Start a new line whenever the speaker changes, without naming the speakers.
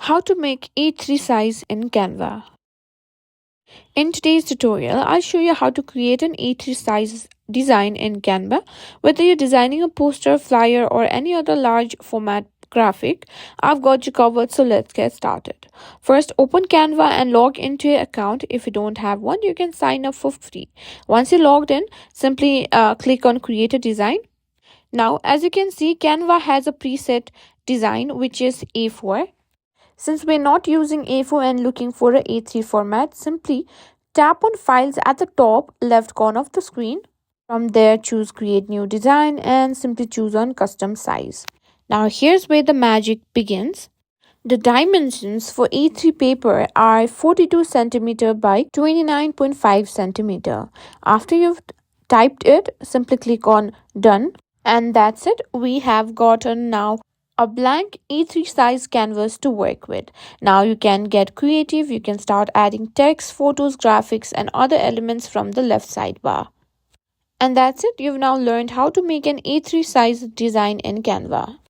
How to make A3 size in Canva. In today's tutorial, I'll show you how to create an A3 size design in Canva. Whether you're designing a poster, flyer, or any other large format graphic, I've got you covered, so let's get started. First, open Canva and log into your account. If you don't have one, you can sign up for free. Once you're logged in, simply click on Create a Design. Now, as you can see, Canva has a preset design which is A4. Since we're not using A4 and looking for a A3 format, simply tap on Files at the top left corner of the screen. From there, choose Create New Design and simply choose on Custom Size. Now, here's where the magic begins. The dimensions for A3 paper are 42 cm by 29.5 cm. After you've typed it, simply click on Done. And that's it. We have gotten now a blank A3 size canvas to work with. Now you can get creative. You can start adding text, photos, graphics, and other elements from the left sidebar. And that's it. You've now learned how to make an A3 size design in Canva.